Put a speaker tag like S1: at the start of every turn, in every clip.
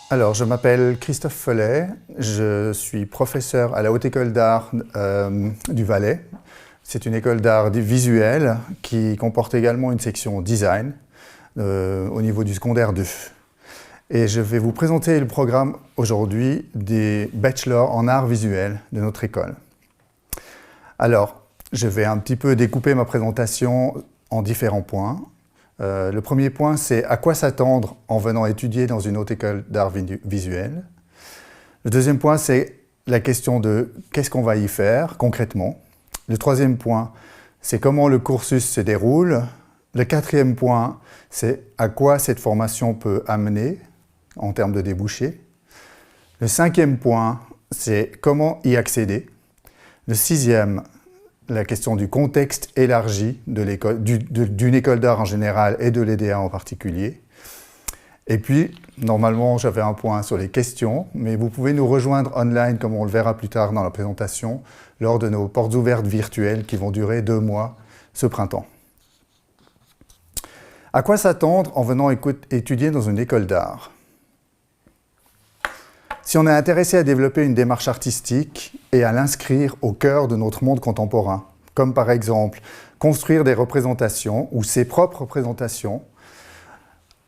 S1: Alors, je m'appelle Christophe Follet, je suis professeur à la Haute École d'Art du Valais. C'est une école d'art visuel qui comporte également une section design au niveau du secondaire 2. Et je vais vous présenter le programme aujourd'hui des bachelors en art visuel de notre école. Alors, je vais un petit peu découper ma présentation en différents points. Le premier point, c'est à quoi s'attendre en venant étudier dans une haute école d'art visuel. Le deuxième point, c'est la question de qu'est-ce qu'on va y faire concrètement. Le troisième point, c'est comment le cursus se déroule. Le quatrième point, c'est à quoi cette formation peut amener en termes de débouchés. Le cinquième point, c'est comment y accéder. Le sixième, la question du contexte élargi d'une école d'art en général et de l'EDA en particulier. Et puis, normalement, j'avais un point sur les questions, mais vous pouvez nous rejoindre online, comme on le verra plus tard dans la présentation, lors de nos portes ouvertes virtuelles qui vont durer 2 mois ce printemps. À quoi s'attendre en venant étudier dans une école d'art? Si on est intéressé à développer une démarche artistique et à l'inscrire au cœur de notre monde contemporain, comme par exemple construire des représentations ou ses propres représentations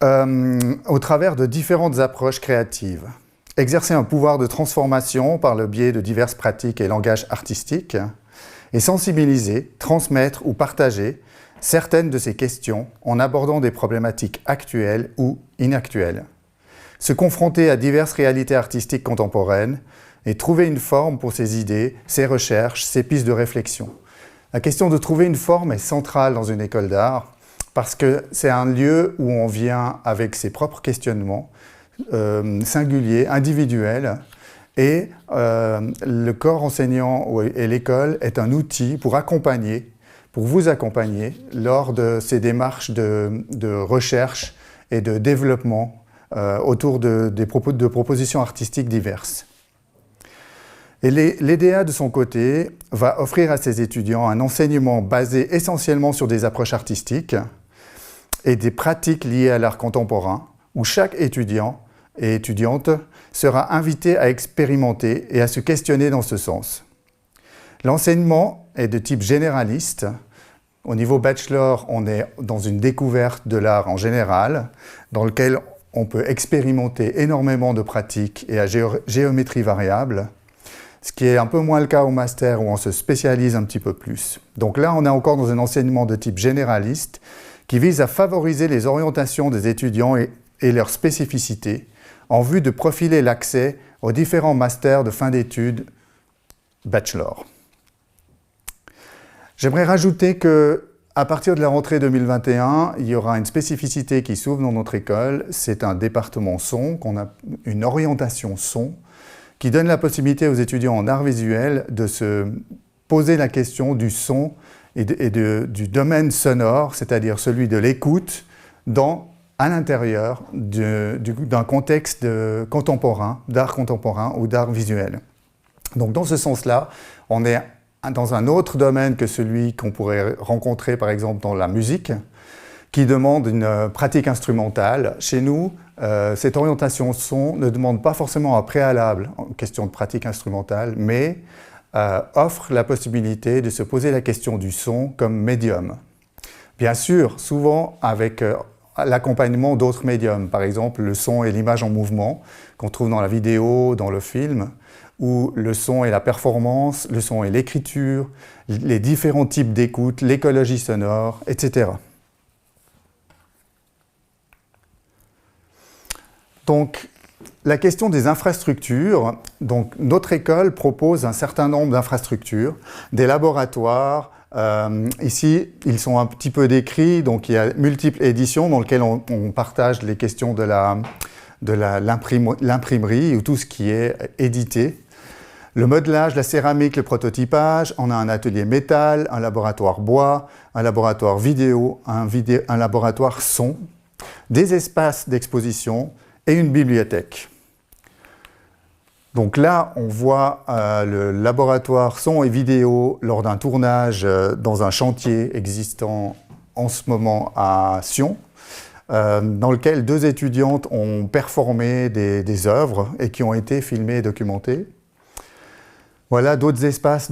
S1: au travers de différentes approches créatives, exercer un pouvoir de transformation par le biais de diverses pratiques et langages artistiques, et sensibiliser, transmettre ou partager certaines de ces questions en abordant des problématiques actuelles ou inactuelles. Se confronter à diverses réalités artistiques contemporaines et trouver une forme pour ses idées, ses recherches, ses pistes de réflexion. La question de trouver une forme est centrale dans une école d'art parce que c'est un lieu où on vient avec ses propres questionnements singuliers, individuels, et le corps enseignant et l'école est un outil pour vous accompagner lors de ces démarches de recherche et de développement autour de propositions artistiques diverses. Et l'EDA, de son côté, va offrir à ses étudiants un enseignement basé essentiellement sur des approches artistiques et des pratiques liées à l'art contemporain, où chaque étudiant et étudiante sera invité à expérimenter et à se questionner dans ce sens. L'enseignement est de type généraliste. Au niveau bachelor, on est dans une découverte de l'art en général, dans lequel on peut expérimenter énormément de pratiques et à géométrie variable, ce qui est un peu moins le cas au master où on se spécialise un petit peu plus. Donc là, on est encore dans un enseignement de type généraliste qui vise à favoriser les orientations des étudiants et leurs spécificités en vue de profiler l'accès aux différents masters de fin d'études bachelor. J'aimerais rajouter que à partir de la rentrée 2021, il y aura une spécificité qui s'ouvre dans notre école. C'est un département son, qu'on a une orientation son, qui donne la possibilité aux étudiants en art visuel de se poser la question du son et du domaine sonore, c'est-à-dire celui de l'écoute, à l'intérieur d'un contexte contemporain, d'art contemporain ou d'art visuel. Donc dans ce sens-là, on est dans un autre domaine que celui qu'on pourrait rencontrer par exemple dans la musique, qui demande une pratique instrumentale. Chez nous, cette orientation son ne demande pas forcément un préalable en question de pratique instrumentale, mais offre la possibilité de se poser la question du son comme médium. Bien sûr, souvent avec l'accompagnement d'autres médiums, par exemple le son et l'image en mouvement, qu'on trouve dans la vidéo, dans le film, où le son et la performance, le son et l'écriture, les différents types d'écoute, l'écologie sonore, etc. Donc, la question des infrastructures, donc notre école propose un certain nombre d'infrastructures, des laboratoires. Ici, ils sont un petit peu décrits, donc il y a multiples éditions dans lesquelles on partage les questions de l'imprimerie ou tout ce qui est édité. Le modelage, la céramique, le prototypage, on a un atelier métal, un laboratoire bois, un laboratoire vidéo, un laboratoire son, des espaces d'exposition et une bibliothèque. Donc là, on voit le laboratoire son et vidéo lors d'un tournage dans un chantier existant en ce moment à Sion. dans lequel 2 étudiantes ont performé des œuvres et qui ont été filmées et documentées. Voilà d'autres espaces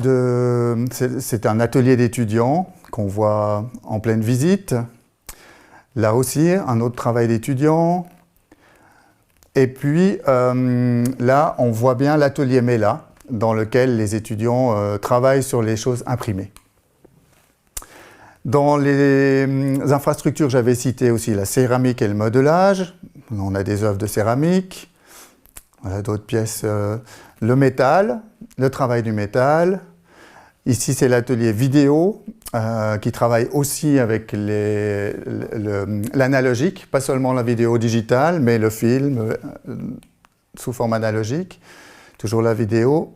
S1: c'est un atelier d'étudiants qu'on voit en pleine visite. Là aussi, un autre travail d'étudiants. Et puis, là, on voit bien l'atelier Mela, dans lequel les étudiants travaillent sur les choses imprimées. Dans les infrastructures, j'avais cité aussi la céramique et le modelage. On a des œuvres de céramique. Voilà d'autres pièces. Le métal, le travail du métal. Ici, c'est l'atelier vidéo, qui travaille aussi avec l'analogique, pas seulement la vidéo digitale, mais le film sous forme analogique. Toujours la vidéo.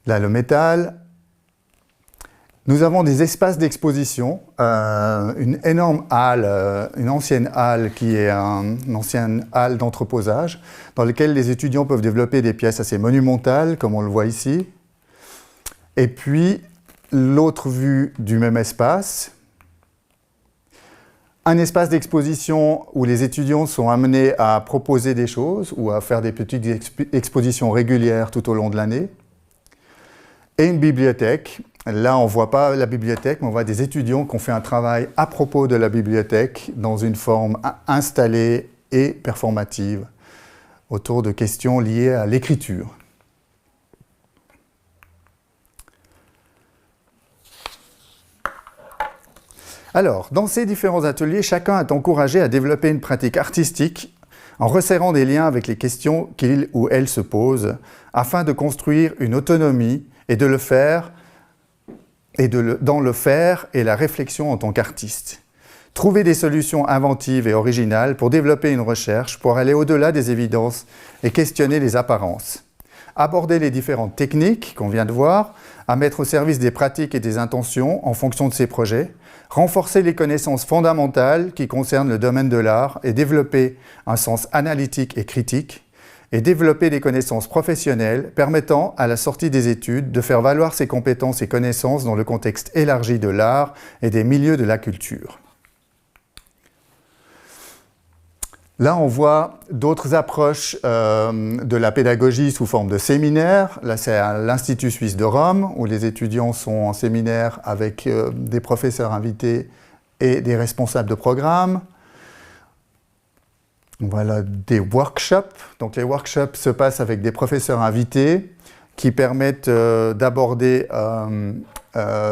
S1: Là, le métal. Nous avons des espaces d'exposition, une énorme halle, une ancienne halle qui est une ancienne halle d'entreposage, dans laquelle les étudiants peuvent développer des pièces assez monumentales, comme on le voit ici. Et puis, l'autre vue du même espace, un espace d'exposition où les étudiants sont amenés à proposer des choses ou à faire des petites expositions régulières tout au long de l'année. Et une bibliothèque. Là, on ne voit pas la bibliothèque, mais on voit des étudiants qui ont fait un travail à propos de la bibliothèque dans une forme installée et performative autour de questions liées à l'écriture. Alors, dans ces différents ateliers, chacun est encouragé à développer une pratique artistique en resserrant des liens avec les questions qu'il ou elle se pose, afin de construire une autonomie et de le faire, dans le faire et la réflexion en tant qu'artiste. Trouver des solutions inventives et originales pour développer une recherche, pour aller au-delà des évidences et questionner les apparences. Aborder les différentes techniques qu'on vient de voir, à mettre au service des pratiques et des intentions en fonction de ces projets, renforcer les connaissances fondamentales qui concernent le domaine de l'art et développer un sens analytique et critique, et développer des connaissances professionnelles permettant, à la sortie des études, de faire valoir ses compétences et connaissances dans le contexte élargi de l'art et des milieux de la culture. Là, on voit d'autres approches de la pédagogie sous forme de séminaire. Là, c'est à l'Institut suisse de Rome, où les étudiants sont en séminaire avec des professeurs invités et des responsables de programme. Voilà des workshops. Donc, les workshops se passent avec des professeurs invités qui permettent d'aborder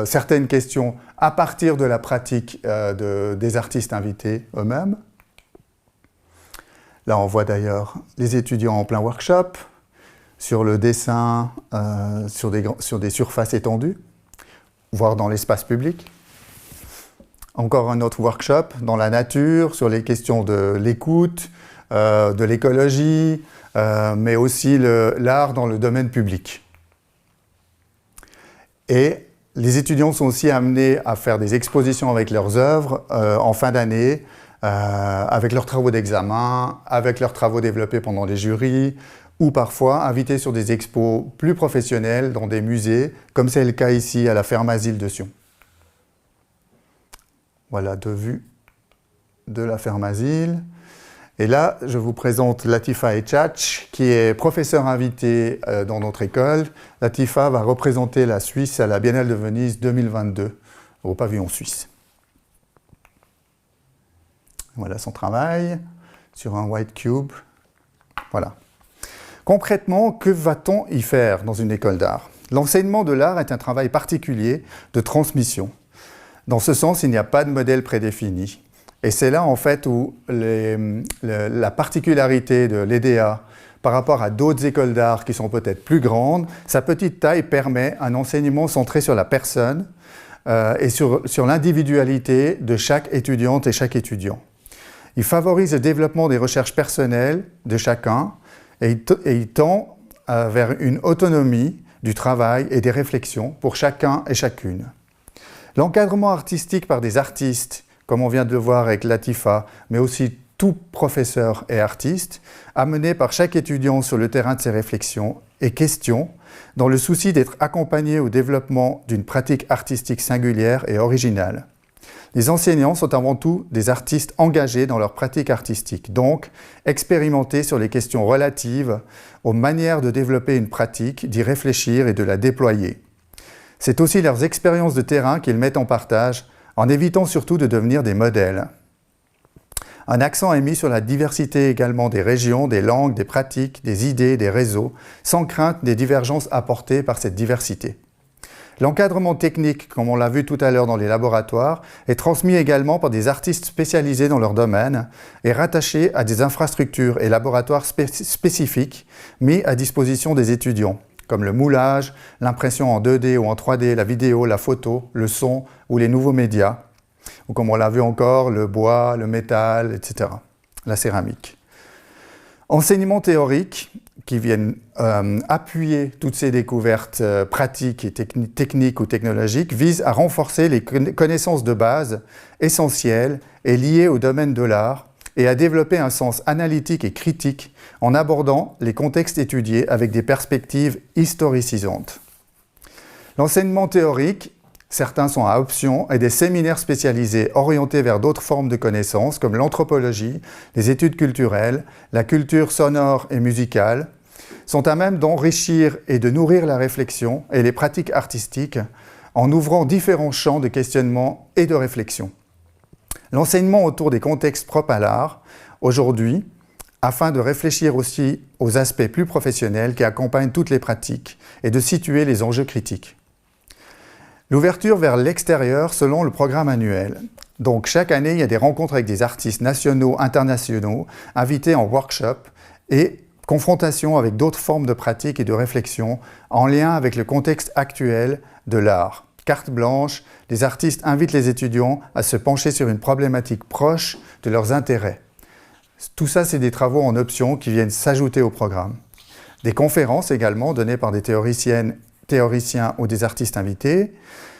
S1: certaines questions à partir de la pratique des artistes invités eux-mêmes. Là, on voit d'ailleurs les étudiants en plein workshop sur le dessin, sur des surfaces étendues, voire dans l'espace public. Encore un autre workshop dans la nature, sur les questions de l'écoute, de l'écologie, mais aussi l'art dans le domaine public. Et les étudiants sont aussi amenés à faire des expositions avec leurs œuvres en fin d'année, avec leurs travaux d'examen, avec leurs travaux développés pendant les jurys, ou parfois invités sur des expos plus professionnelles dans des musées, comme c'est le cas ici à la Ferme Asile de Sion. Voilà deux vues de la Ferme Asile. Et là, je vous présente Latifa Echach, qui est professeur invité dans notre école. Latifa va représenter la Suisse à la Biennale de Venise 2022, au pavillon suisse. Voilà son travail sur un white cube. Voilà. Concrètement, que va-t-on y faire dans une école d'art? L'enseignement de l'art est un travail particulier de transmission. Dans ce sens, il n'y a pas de modèle prédéfini. Et c'est là, en fait, où la particularité de l'EDA par rapport à d'autres écoles d'art qui sont peut-être plus grandes, sa petite taille permet un enseignement centré sur la personne et sur l'individualité de chaque étudiante et chaque étudiant. Il favorise le développement des recherches personnelles de chacun et il tend vers une autonomie du travail et des réflexions pour chacun et chacune. L'encadrement artistique par des artistes, comme on vient de le voir avec Latifa, mais aussi tout professeur et artiste, amené par chaque étudiant sur le terrain de ses réflexions et questions, dans le souci d'être accompagné au développement d'une pratique artistique singulière et originale. Les enseignants sont avant tout des artistes engagés dans leur pratique artistique, donc expérimentés sur les questions relatives aux manières de développer une pratique, d'y réfléchir et de la déployer. C'est aussi leurs expériences de terrain qu'ils mettent en partage, en évitant surtout de devenir des modèles. Un accent est mis sur la diversité également des régions, des langues, des pratiques, des idées, des réseaux, sans crainte des divergences apportées par cette diversité. L'encadrement technique, comme on l'a vu tout à l'heure dans les laboratoires, est transmis également par des artistes spécialisés dans leur domaine et rattachés à des infrastructures et laboratoires spécifiques mis à disposition des étudiants, comme le moulage, l'impression en 2D ou en 3D, la vidéo, la photo, le son ou les nouveaux médias, ou comme on l'a vu encore, le bois, le métal, etc., la céramique. Enseignement théorique qui viennent appuyer toutes ces découvertes pratiques et techniques ou technologiques vise à renforcer les connaissances de base essentielles et liées au domaine de l'art et à développer un sens analytique et critique en abordant les contextes étudiés avec des perspectives historicisantes. L'enseignement théorique, certains sont à option, et des séminaires spécialisés orientés vers d'autres formes de connaissances comme l'anthropologie, les études culturelles, la culture sonore et musicale, sont à même d'enrichir et de nourrir la réflexion et les pratiques artistiques en ouvrant différents champs de questionnement et de réflexion. L'enseignement autour des contextes propres à l'art, aujourd'hui, afin de réfléchir aussi aux aspects plus professionnels qui accompagnent toutes les pratiques et de situer les enjeux critiques. L'ouverture vers l'extérieur selon le programme annuel. Donc chaque année, il y a des rencontres avec des artistes nationaux, internationaux, invités en workshop et confrontation avec d'autres formes de pratiques et de réflexion en lien avec le contexte actuel de l'art. Carte blanche, les artistes invitent les étudiants à se pencher sur une problématique proche de leurs intérêts. Tout ça, c'est des travaux en option qui viennent s'ajouter au programme. Des conférences également données par des théoriciennes, théoriciens ou des artistes invités,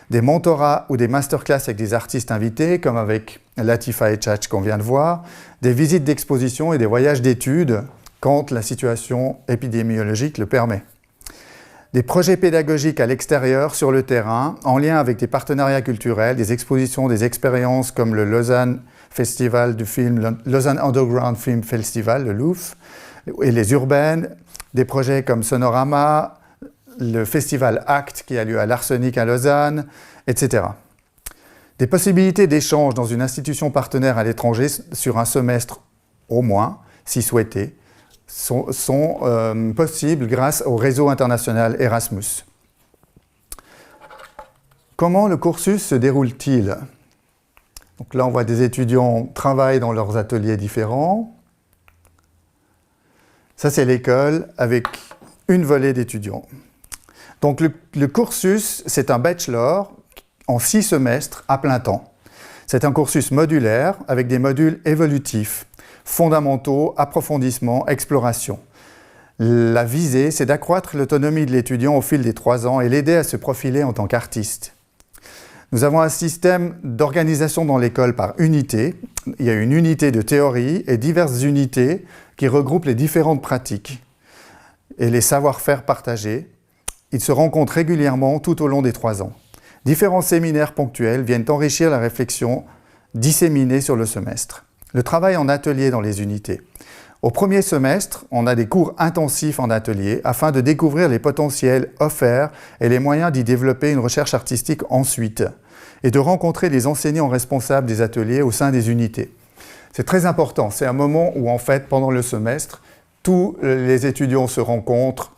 S1: des mentorats ou des masterclass avec des artistes invités, comme avec Latifa Etchach qu'on vient de voir, des visites d'exposition et des voyages d'études quand la situation épidémiologique le permet. Des projets pédagogiques à l'extérieur, sur le terrain, en lien avec des partenariats culturels, des expositions, des expériences comme le Lausanne Festival du film, le Lausanne Underground Film Festival, le LOUF, et les urbaines, des projets comme Sonorama, le festival ACT qui a lieu à l'Arsenic à Lausanne, etc. Des possibilités d'échange dans une institution partenaire à l'étranger sur un semestre au moins, si souhaité, sont possibles grâce au réseau international Erasmus. Comment le cursus se déroule-t-il? Donc là, on voit des étudiants travaillent dans leurs ateliers différents. Ça, c'est l'école avec une volée d'étudiants. Donc le cursus, c'est un bachelor en 6 semestres à plein temps. C'est un cursus modulaire avec des modules évolutifs, fondamentaux, approfondissement, exploration. La visée, c'est d'accroître l'autonomie de l'étudiant au fil des 3 ans et l'aider à se profiler en tant qu'artiste. Nous avons un système d'organisation dans l'école par unité. Il y a une unité de théorie et diverses unités qui regroupent les différentes pratiques et les savoir-faire partagés. Ils se rencontrent régulièrement tout au long des 3 ans. Différents séminaires ponctuels viennent enrichir la réflexion disséminée sur le semestre. Le travail en atelier dans les unités. Au premier semestre, on a des cours intensifs en atelier afin de découvrir les potentiels offerts et les moyens d'y développer une recherche artistique ensuite et de rencontrer les enseignants responsables des ateliers au sein des unités. C'est très important, c'est un moment où en fait, pendant le semestre, tous les étudiants se rencontrent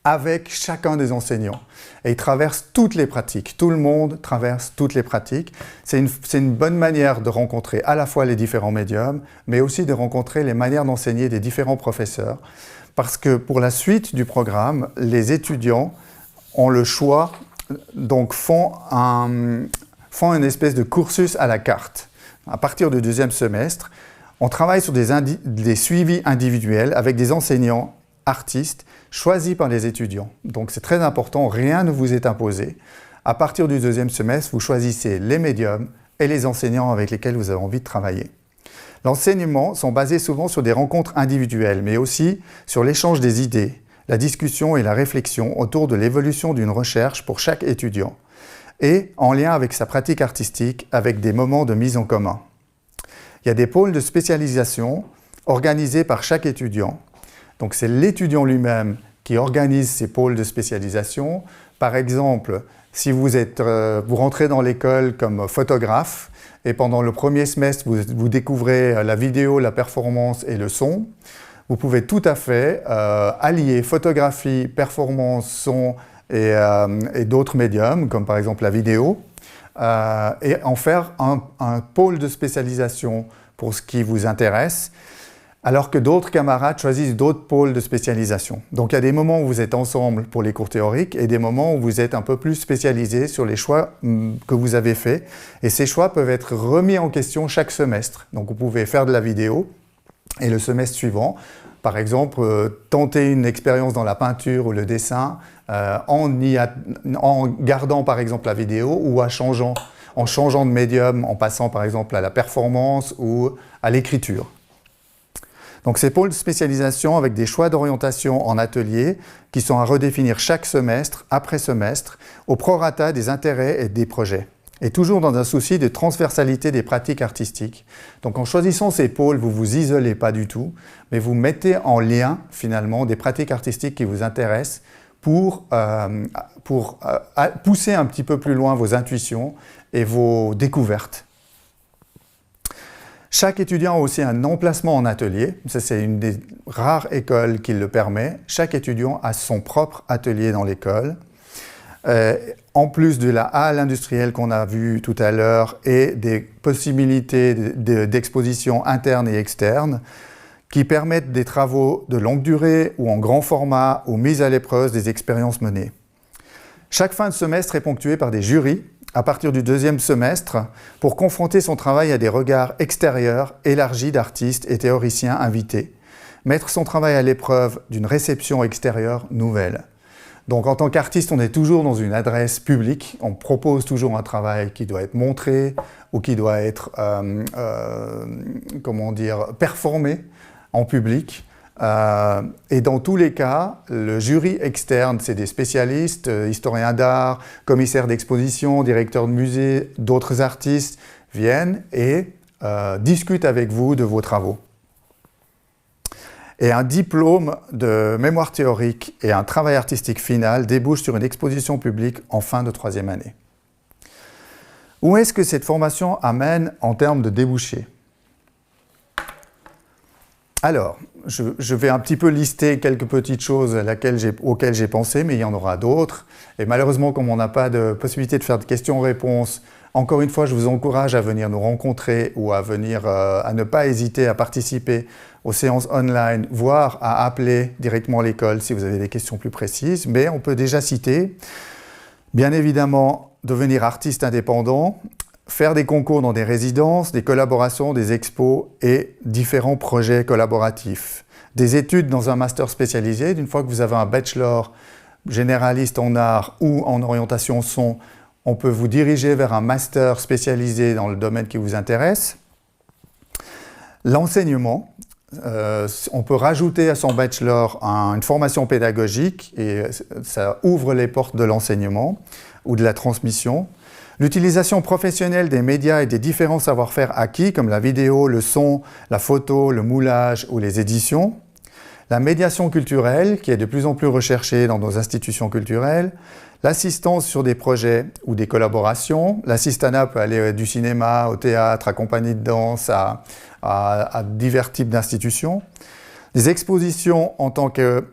S1: avec chacun des enseignants. Et ils traversent toutes les pratiques. Tout le monde traverse toutes les pratiques. C'est une bonne manière de rencontrer à la fois les différents médiums, mais aussi de rencontrer les manières d'enseigner des différents professeurs. Parce que pour la suite du programme, les étudiants ont le choix, donc font une espèce de cursus à la carte. À partir du 2e semestre, on travaille sur des suivis individuels avec des enseignants artistes choisis par les étudiants. Donc c'est très important, rien ne vous est imposé. À partir du 2e semestre, vous choisissez les médiums et les enseignants avec lesquels vous avez envie de travailler. L'enseignement sont basés souvent sur des rencontres individuelles, mais aussi sur l'échange des idées, la discussion et la réflexion autour de l'évolution d'une recherche pour chaque étudiant, et en lien avec sa pratique artistique, avec des moments de mise en commun. Il y a des pôles de spécialisation organisés par chaque étudiant. Donc c'est l'étudiant lui-même qui organise ces pôles de spécialisation. Par exemple, si vous rentrez dans l'école comme photographe et pendant le premier semestre, vous découvrez la vidéo, la performance et le son, vous pouvez tout à fait allier photographie, performance, son et d'autres médiums, comme par exemple la vidéo, et en faire un pôle de spécialisation pour ce qui vous intéresse, alors que d'autres camarades choisissent d'autres pôles de spécialisation. Donc il y a des moments où vous êtes ensemble pour les cours théoriques et des moments où vous êtes un peu plus spécialisés sur les choix que vous avez faits. Et ces choix peuvent être remis en question chaque semestre. Donc vous pouvez faire de la vidéo et le semestre suivant, par exemple, tenter une expérience dans la peinture ou le dessin en gardant par exemple la vidéo ou en changeant de médium, en passant par exemple à la performance ou à l'écriture. Donc ces pôles de spécialisation avec des choix d'orientation en atelier qui sont à redéfinir chaque semestre après semestre au prorata des intérêts et des projets. Et toujours dans un souci de transversalité des pratiques artistiques. Donc en choisissant ces pôles, vous ne vous isolez pas du tout, mais vous mettez en lien finalement des pratiques artistiques qui vous intéressent pour pousser un petit peu plus loin vos intuitions et vos découvertes. Chaque étudiant a aussi un emplacement en atelier. Ça, c'est une des rares écoles qui le permet. Chaque étudiant a son propre atelier dans l'école. En plus de la halle industrielle qu'on a vue tout à l'heure et des possibilités d'exposition interne et externe qui permettent des travaux de longue durée ou en grand format ou mise à l'épreuve des expériences menées. Chaque fin de semestre est ponctuée par des jurys à partir du deuxième semestre pour confronter son travail à des regards extérieurs élargis d'artistes et théoriciens invités, mettre son travail à l'épreuve d'une réception extérieure nouvelle. Donc en tant qu'artiste, on est toujours dans une adresse publique, on propose toujours un travail qui doit être montré ou qui doit être performé en public. Et dans tous les cas, le jury externe, c'est des spécialistes, historiens d'art, commissaires d'exposition, directeurs de musée, d'autres artistes viennent et discutent avec vous de vos travaux. Et un diplôme de mémoire théorique et un travail artistique final débouchent sur une exposition publique en fin de troisième année. Où est-ce que cette formation amène en termes de débouchés ? Alors, je vais un petit peu lister quelques petites choses auxquelles j'ai pensé, mais il y en aura d'autres. Et malheureusement, comme on n'a pas de possibilité de faire de questions-réponses, encore une fois, je vous encourage à venir nous rencontrer ou à ne pas hésiter à participer aux séances online, voire à appeler directement l'école si vous avez des questions plus précises. Mais on peut déjà citer, bien évidemment, devenir artiste indépendant, faire des concours dans des résidences, des collaborations, des expos et différents projets collaboratifs. Des études dans un master spécialisé. Une fois que vous avez un bachelor généraliste en art ou en orientation son, on peut vous diriger vers un master spécialisé dans le domaine qui vous intéresse. L'enseignement. On peut rajouter à son bachelor une formation pédagogique et ça ouvre les portes de l'enseignement ou de la transmission. L'utilisation professionnelle des médias et des différents savoir-faire acquis comme la vidéo, le son, la photo, le moulage ou les éditions. La médiation culturelle qui est de plus en plus recherchée dans nos institutions culturelles. L'assistance sur des projets ou des collaborations. L'assistanat peut aller du cinéma au théâtre, à compagnie de danse, à divers types d'institutions. Les expositions en tant que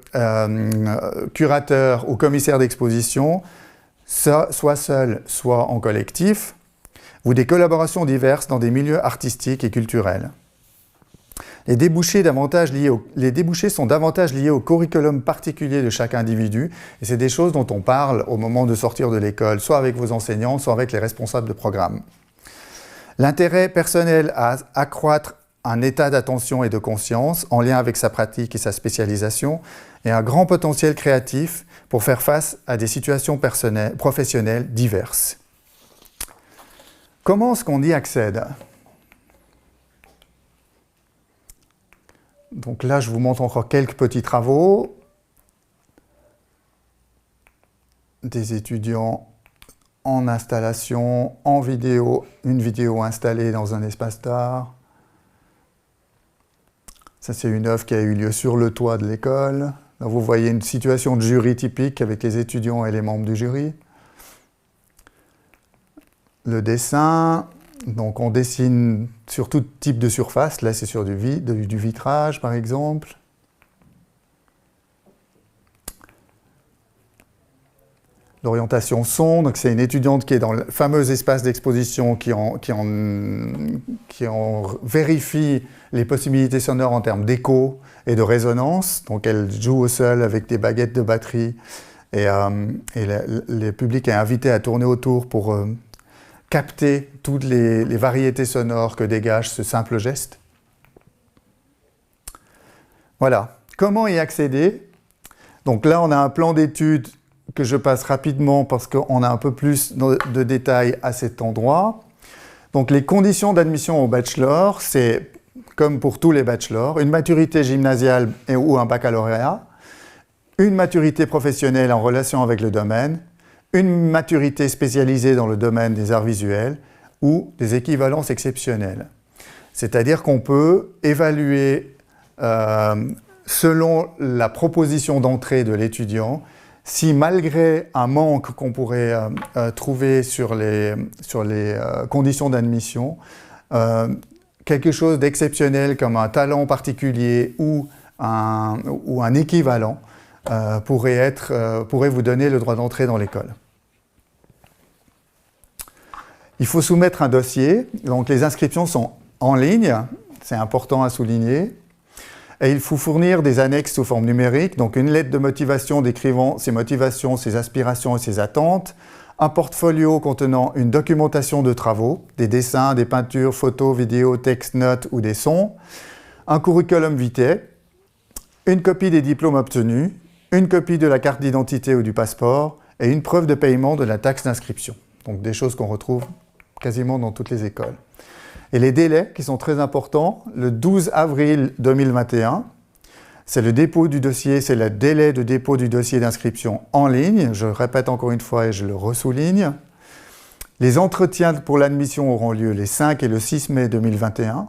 S1: curateur ou commissaire d'exposition, soit seul, soit en collectif, ou des collaborations diverses dans des milieux artistiques et culturels. Les débouchés sont davantage liés au curriculum particulier de chaque individu, et c'est des choses dont on parle au moment de sortir de l'école, soit avec vos enseignants, soit avec les responsables de programme. L'intérêt personnel à accroître un état d'attention et de conscience en lien avec sa pratique et sa spécialisation, et un grand potentiel créatif pour faire face à des situations professionnelles diverses. Comment est-ce qu'on y accède ? Donc là, je vous montre encore quelques petits travaux des étudiants en installation, en vidéo, une vidéo installée dans un espace d'art. Ça, c'est une œuvre qui a eu lieu sur le toit de l'école. Là, vous voyez une situation de jury typique avec les étudiants et les membres du jury. Le dessin, donc on dessine sur tout type de surface. Là, c'est sur du vitrage, par exemple. L'orientation son, donc c'est une étudiante qui est dans le fameux espace d'exposition qui en vérifie les possibilités sonores en termes d'écho et de résonance. Donc elle joue au sol avec des baguettes de batterie et le public est invité à tourner autour pour capter toutes les variétés sonores que dégage ce simple geste. Voilà. Comment y accéder? Donc là, on a un plan d'études que je passe rapidement parce qu'on a un peu plus de détails à cet endroit. Donc les conditions d'admission au bachelor, c'est comme pour tous les bachelors, une maturité gymnasiale ou un baccalauréat, une maturité professionnelle en relation avec le domaine, une maturité spécialisée dans le domaine des arts visuels ou des équivalences exceptionnelles. C'est-à-dire qu'on peut évaluer selon la proposition d'entrée de l'étudiant si malgré un manque qu'on pourrait trouver sur les conditions d'admission, quelque chose d'exceptionnel comme un talent particulier ou un équivalent pourrait vous donner le droit d'entrée dans l'école. Il faut soumettre un dossier, donc les inscriptions sont en ligne, c'est important à souligner. Et il faut fournir des annexes sous forme numérique, donc une lettre de motivation décrivant ses motivations, ses aspirations et ses attentes, un portfolio contenant une documentation de travaux, des dessins, des peintures, photos, vidéos, textes, notes ou des sons, un curriculum vitae, une copie des diplômes obtenus, une copie de la carte d'identité ou du passeport et une preuve de paiement de la taxe d'inscription. Donc des choses qu'on retrouve quasiment dans toutes les écoles. Et les délais qui sont très importants, le 12 avril 2021, c'est le dépôt du dossier, c'est le délai de dépôt du dossier d'inscription en ligne. Je le répète encore une fois et je le ressouligne. Les entretiens pour l'admission auront lieu les 5 et le 6 mai 2021.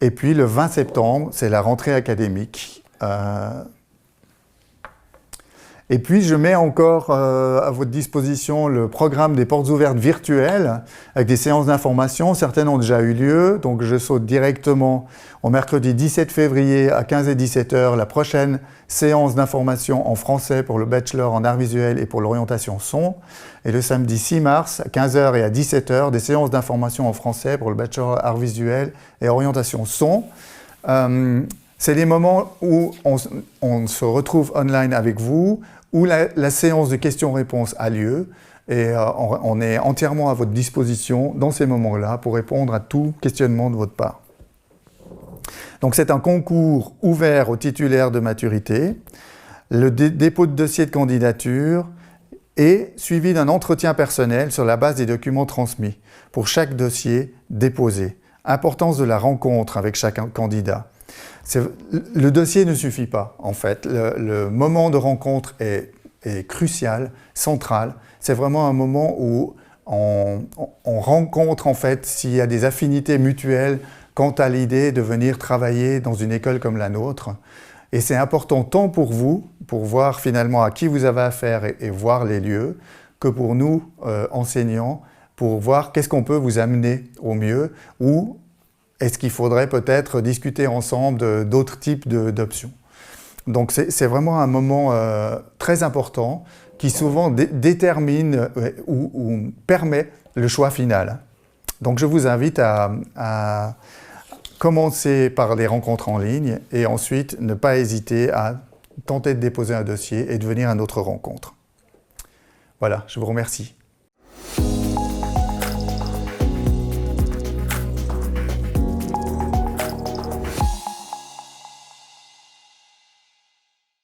S1: Et puis le 20 septembre, c'est la rentrée académique. Et puis, je mets encore à votre disposition le programme des portes ouvertes virtuelles avec des séances d'information. Certaines ont déjà eu lieu, donc je saute directement au mercredi 17 février à 15 et 17 h la prochaine séance d'information en français pour le bachelor en arts visuels et pour l'orientation son. Et le samedi 6 mars à 15 h et à 17 h, des séances d'information en français pour le bachelor arts visuels et orientation son. C'est les moments où on se retrouve online avec vous, où la séance de questions-réponses a lieu et on est entièrement à votre disposition dans ces moments-là pour répondre à tout questionnement de votre part. Donc c'est un concours ouvert aux titulaires de maturité. Le dépôt de dossier de candidature est suivi d'un entretien personnel sur la base des documents transmis pour chaque dossier déposé. Importance de la rencontre avec chaque candidat. Le dossier ne suffit pas, en fait. Le moment de rencontre est crucial, central. C'est vraiment un moment où on rencontre, en fait, s'il y a des affinités mutuelles quant à l'idée de venir travailler dans une école comme la nôtre. Et c'est important tant pour vous, pour voir finalement à qui vous avez affaire et voir les lieux, que pour nous, enseignants, pour voir qu'est-ce qu'on peut vous amener au mieux, ou est-ce qu'il faudrait peut-être discuter ensemble d'autres types d'options. Donc c'est vraiment un moment très important qui souvent détermine ou permet le choix final. Donc je vous invite à commencer par les rencontres en ligne et ensuite ne pas hésiter à tenter de déposer un dossier et de venir à notre rencontre. Voilà, je vous remercie.